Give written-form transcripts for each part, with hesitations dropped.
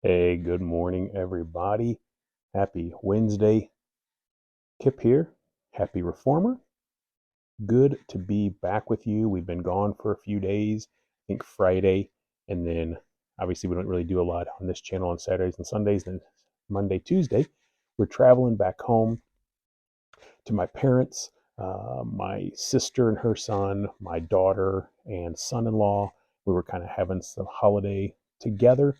Hey, good morning, everybody. Happy Wednesday. Kip here. Happy Reformer. Good to be back with you. We've been gone for a few days, I think Friday, and then obviously we don't really do a lot on this channel on Saturdays and Sundays. Then Monday, Tuesday, we're traveling back home to my parents, my sister and her son, my daughter and son in law. We were kind of having some holiday together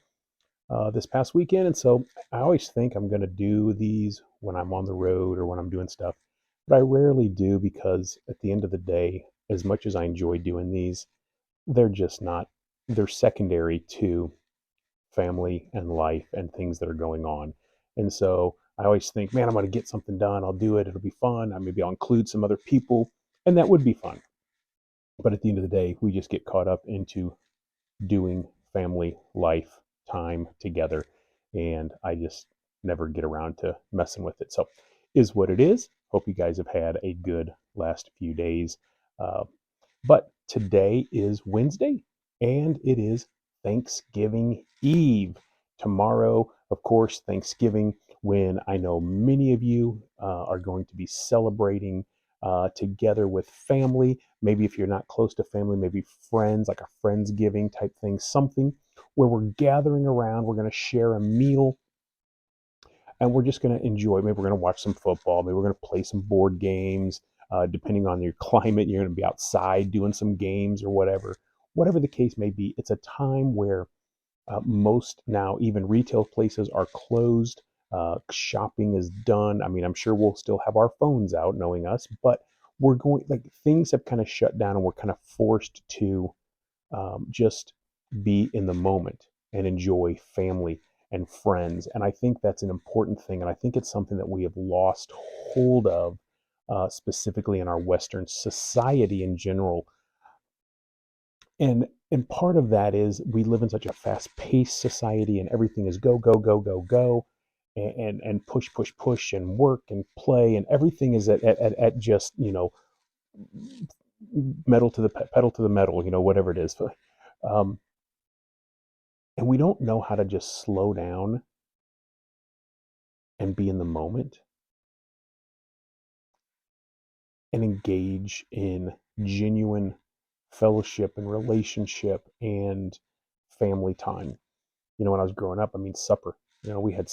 this past weekend. And so I always think I'm going to do these when I'm on the road or when I'm doing stuff, but I rarely do because at the end of the day, as much as I enjoy doing these, they're just not, they're secondary to family and life and things that are going on. And so I always think, man, I'm going to get something done. I'll do it. It'll be fun. Maybe I'll include some other people, and that would be fun. But at the end of the day, we just get caught up into doing family life time together, and I just never get around to messing with it. So is what it is. Hope you guys have had a good last few days. uh, but today is Wednesday, and it is Thanksgiving Eve. Tomorrow, of course, Thanksgiving, when I know many of you are going to be celebrating together with family. Maybe if you're not close to family, maybe friends, like a Friendsgiving type thing, something where we're gathering around, we're going to share a meal, and we're just going to enjoy. Maybe we're going to watch some football. Maybe we're going to play some board games. Depending on your climate, you're going to be outside doing some games or whatever. Whatever the case may be, it's a time where most now, even retail places are closed. Shopping is done. I mean, I'm sure we'll still have our phones out, knowing us, but we're going, like, things have kind of shut down and we're kind of forced to just be in the moment and enjoy family and friends. And I think that's an important thing. And I think it's something that we have lost hold of, specifically in our Western society in general. And part of that is we live in such a fast-paced society, and everything is go go go go go, and push push push and work and play, and everything is at just, metal to the pedal to the metal, whatever it is. Um, and we don't know how to just slow down and be in the moment and engage in genuine fellowship and relationship and family time. When I was growing up, I mean, supper. We had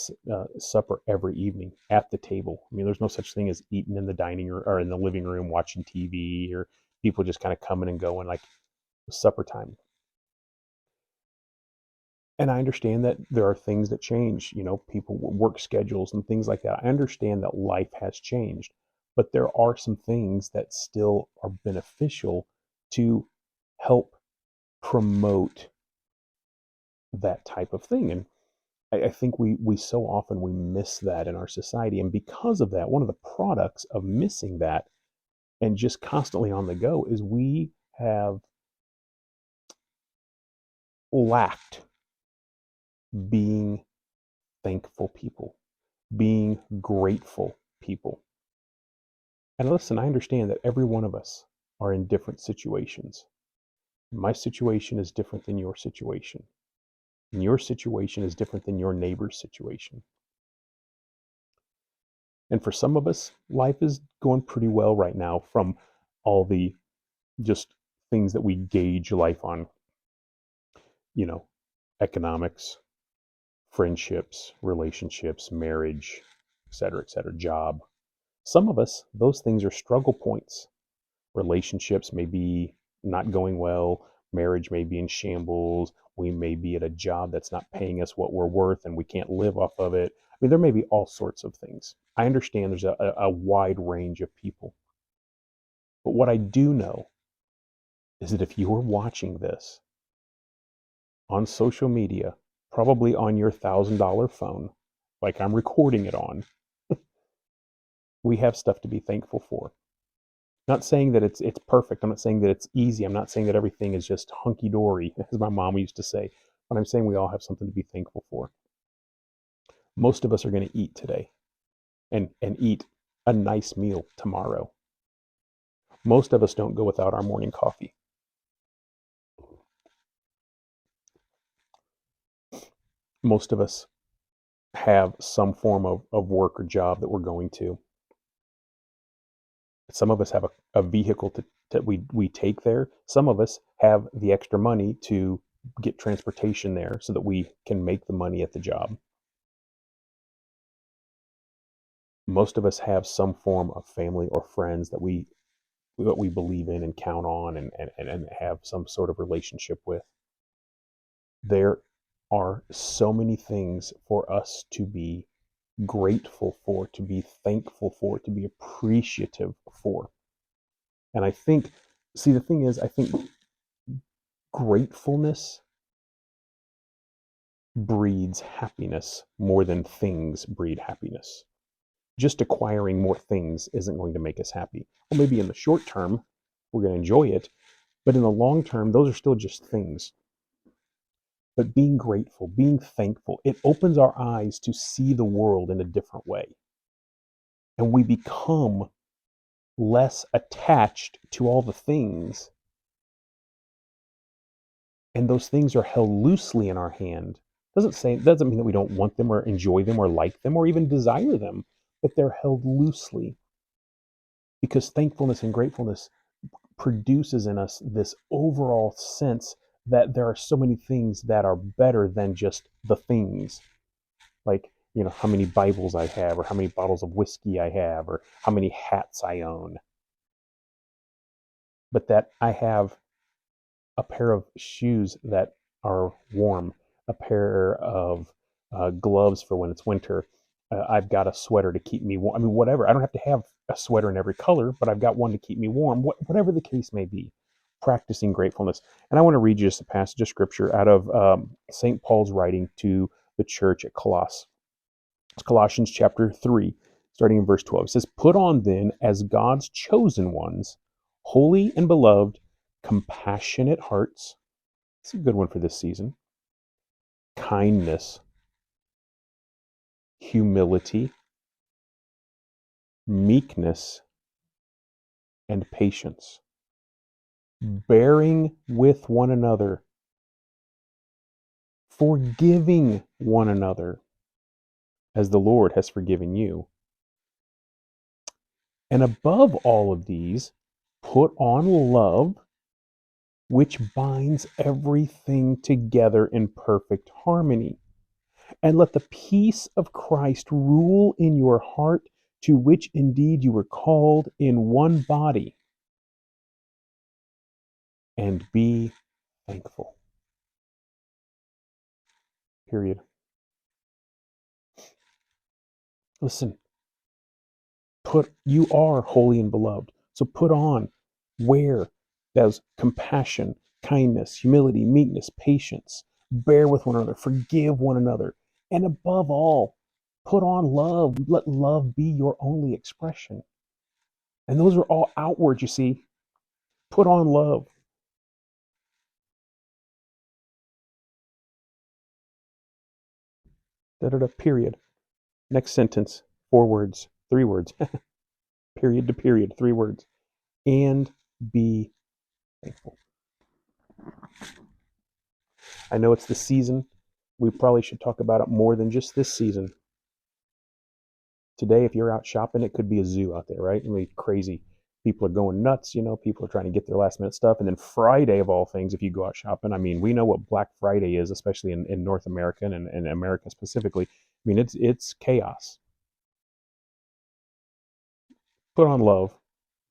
supper every evening at the table. I mean, there's no such thing as eating in the dining room or in the living room watching TV, or people just kind of coming and going. Like, supper time. And I understand that there are things that change, people work schedules and things like that. I understand that life has changed, but there are some things that still are beneficial to help promote that type of thing. And I think we so often we miss that in our society. And because of that, one of the products of missing that and just constantly on the go is we have lacked being thankful people, being grateful people. And listen, I understand that every one of us are in different situations. My situation is different than your situation. And your situation is different than your neighbor's situation. And for some of us, life is going pretty well right now from all the just things that we gauge life on, you know, economics, friendships, relationships, marriage, et cetera, job. Some of us, those things are struggle points. Relationships may be not going well, marriage may be in shambles, we may be at a job that's not paying us what we're worth and we can't live off of it. I mean, there may be all sorts of things. I understand there's a wide range of people. But what I do know is that if you're watching this on social media, probably on your $1,000 phone, like I'm recording it on, we have stuff to be thankful for. Not saying that it's perfect. I'm not saying that it's easy. I'm not saying that everything is just hunky dory, as my mom used to say. But I'm saying we all have something to be thankful for. Most of us are going to eat today and eat a nice meal tomorrow. Most of us don't go without our morning coffee. Most of us have some form of work or job that we're going to. Some of us have a vehicle that we take there. Some of us have the extra money to get transportation there so that we can make the money at the job. Most of us have some form of family or friends that we believe in and count on and have some sort of relationship with. There are so many things for us to be grateful for, to be thankful for, to be appreciative for. And I think, see, the thing is, I think gratefulness breeds happiness more than things breed happiness. Just acquiring more things isn't going to make us happy. Well, maybe in the short term, we're going to enjoy it, but in the long term, those are still just things. But being grateful, being thankful, it opens our eyes to see the world in a different way. And we become less attached to all the things, and those things are held loosely in our hand. Doesn't mean that we don't want them or enjoy them or like them or even desire them, but they're held loosely because thankfulness and gratefulness produces in us this overall sense that there are so many things that are better than just the things. Like, how many Bibles I have, or how many bottles of whiskey I have, or how many hats I own. But that I have a pair of shoes that are warm, a pair of gloves for when it's winter. I've got a sweater to keep me warm. I mean, whatever. I don't have to have a sweater in every color, but I've got one to keep me warm, whatever the case may be. Practicing gratefulness. And I want to read you just a passage of scripture out of St. Paul's writing to the church at Colossus. It's Colossians chapter 3, starting in verse 12. It says, "Put on then as God's chosen ones, holy and beloved, compassionate hearts." It's a good one for this season. Kindness, humility, meekness, and patience. Bearing with one another, forgiving one another, as the Lord has forgiven you. And above all of these, put on love, which binds everything together in perfect harmony. And let the peace of Christ rule in your heart, to which indeed you were called in one body, and be thankful. Period. Listen, you are holy and beloved. So wear those compassion, kindness, humility, meekness, patience. Bear with one another, forgive one another. And above all, put on love. Let love be your only expression. And those are all outward, you see. Put on love. Period. Next sentence, 4 words, 3 words. Period to period, 3 words. And be thankful. I know it's the season. We probably should talk about it more than just this season. Today, if you're out shopping, it could be a zoo out there, right? I mean, crazy. People are going nuts, people are trying to get their last minute stuff. And then Friday, of all things, if you go out shopping, I mean, we know what Black Friday is, especially in North America and America specifically. I mean, it's chaos. Put on love,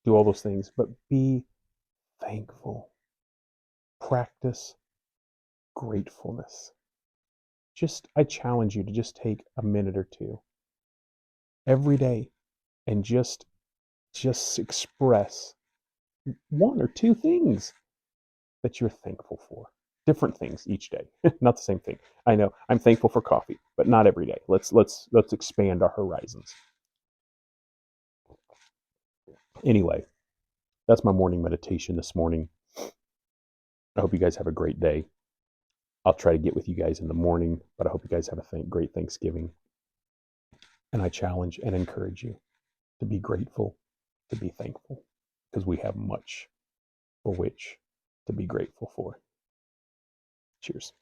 do all those things, but be thankful. Practice gratefulness. I challenge you to just take a minute or two every day and just express 1 or 2 things that you're thankful for. Different things each day, not the same thing. I know I'm thankful for coffee, but not every day. Let's expand our horizons. Anyway, that's my morning meditation this morning. I hope you guys have a great day. I'll try to get with you guys in the morning, but I hope you guys have a great Thanksgiving. And I challenge and encourage you to be grateful, to be thankful, because we have much for which to be grateful for. Cheers.